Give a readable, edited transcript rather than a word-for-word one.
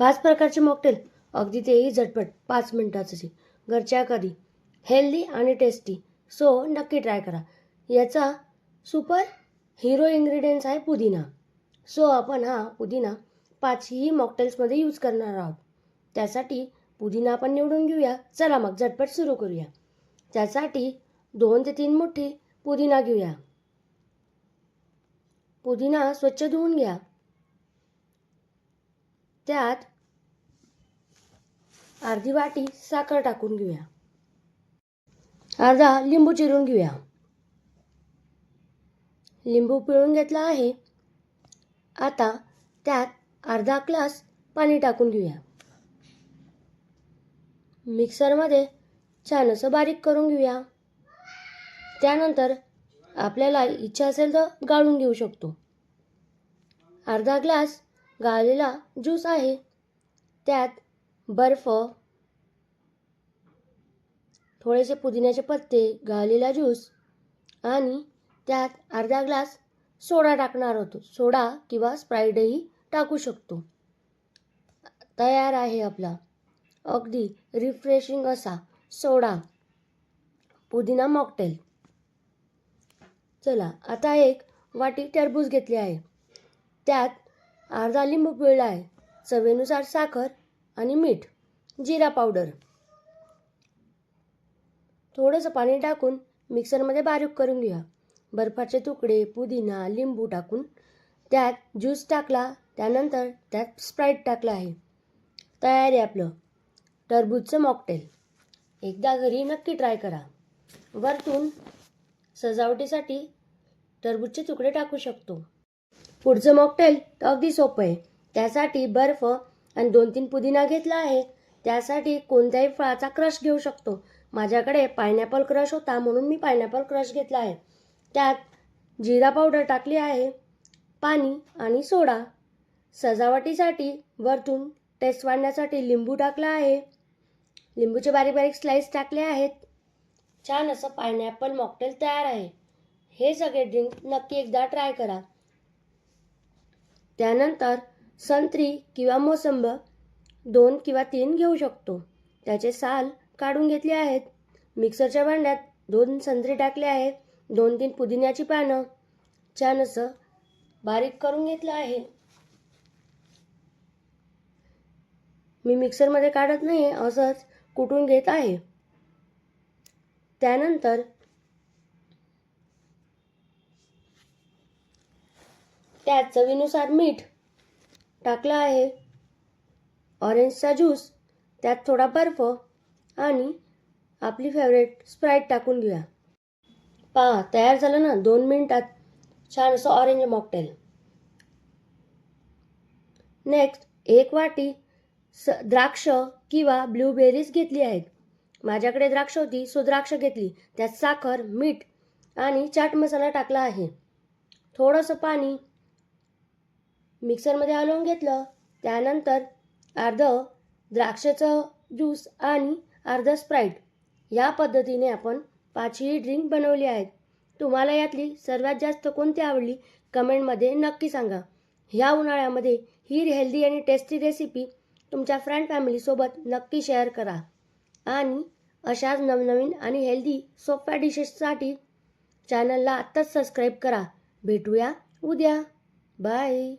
5 प्रकारचे मॉकटेल, अगदी तेही झटपट 5 मिनिटातच. घरच्या घरी, हेल्दी आणि टेस्टी. सो नक्की ट्राय करा. याचा सुपर हिरो इन्ग्रेडियंट्स आहे पुदिना. सो आपण हा पुदिना 5ही मॉकटेल्समध्ये यूज करणार आहोत. त्यासाठी पुदिना आपण निवडून घेऊया. चला मग झटपट सुरू करूया. त्यासाठी 2 ते 3 मुठी पुदिना घेऊया. पुदिना स्वच्छ धुवून घ्या. त्यात अर्धी वाटी साखर टाकून घेऊया. अर्धा लिंबू चिरून घेऊया. लिंबू पिळून घेतला आहे. आता त्यात अर्धा ग्लास पाणी टाकून घेऊया. मिक्सरमध्ये छान असं बारीक करून घेऊया. त्यानंतर आपल्याला इच्छा असेल तर गाळून घेऊ शकतो. अर्धा ग्लास गाळलेला ज्यूस आहे. त्यात बर्फ, थोडेसे पुदिन्याचे पत्ते, गाळलेला ज्यूस आणि त्यात अर्धा ग्लास सोडा टाकणार होतो. सोडा किंवा स्प्राईटही टाकू शकतो. तयार आहे आपला अगदी रिफ्रेशिंग असा सोडा पुदिना मॉकटेल. चला आता एक वाटी टरबूज घेतले आहे. त्यात अर्धा लिंबू पिळला आहे. चवीनुसार साखर आणि मीठ, जिरा पावडर, थोडंसं पाणी टाकून मिक्सरमध्ये बारीक करून घ्या. बर्फाचे तुकडे, पुदिना, लिंबू टाकून त्यात ज्यूस टाकला. त्यानंतर त्यात स्प्राईट टाकला आहे. तयार आहे आपलं टरबूजचं मॉकटेल. एकदा घरी नक्की ट्राय करा. वरतून सजावटीसाठी टरबूजचे तुकडे टाकू शकतो. पुढचं मॉकटेल तर अगदी सोपं आहे. त्यासाठी बर्फ आणि 2-3 पुदिना घेतला आहे. त्यासाठी कोणत्याही फळाचा क्रश घेऊ शकतो. माझ्याकडे पायनॅपल क्रश होता म्हणून मी पायनॅपल क्रश घेतला आहे. त्यात जिरा पावडर टाकली आहे, पाणी आणि सोडा. सजावटीसाठी वरतून टेस्ट वाढण्यासाठी लिंबू टाकला आहे. लिंबूचे बारीक बारीक स्लाइस टाकले आहेत. छान असं पायनॅपल मॉकटेल तयार आहे. हे सगळे ड्रिंक नक्की एकदा ट्राय करा. त्यानंतर संत्री किंवा मोसंबी 2 किंवा 3 घेऊ शकतो. त्याचे साल काढून घेतले आहेत. मिक्सरच्या भांड्यात 2 संत्री टाकले आहेत. 2-3 पुदिन्याची पानं छान असं बारीक करून घेतलं आहे. मी मिक्सरमध्ये काढत नाही आहे, असंच कुटून घेत आहे. त्यानंतर त्यात चवीनुसार मीठ टाकलं आहे. ऑरेंजचा ज्यूस, त्यात थोडा बर्फ आणि आपली फेवरेट स्प्राईट टाकून घेऊया. पहा तयार झालं ना 2 मिनिटात छान असं ऑरेंज मॉकटेल. नेक्स्ट 1 वाटी द्राक्ष किंवा ब्लूबेरीज घेतली आहेत. माझ्याकडे द्राक्ष होती सो द्राक्ष घेतली. त्यात साखर, मीठ आणि चाट मसाला टाकला आहे. थोडंसं पाणी मिक्सरमध्ये हलवून घेतलं. त्यानंतर अर्धं द्राक्षाचं ज्यूस आणि अर्धं स्प्राईट या पद्धतीने आपण 5ही ड्रिंक बनवली आहेत. तुम्हाला यातली सर्वात जास्त कोणती आवडली कमेंटमध्ये नक्की सांगा. ह्या उन्हाळ्यामध्ये ही हेल्दी आणि टेस्टी रेसिपी तुमच्या फ्रेंड फॅमिलीसोबत नक्की शेअर करा. आणि अशाच नवनवीन आणि हेल्दी सोप्या डिशेससाठी चॅनलला आत्ताच सबस्क्राईब करा. भेटूया उद्या. बाय.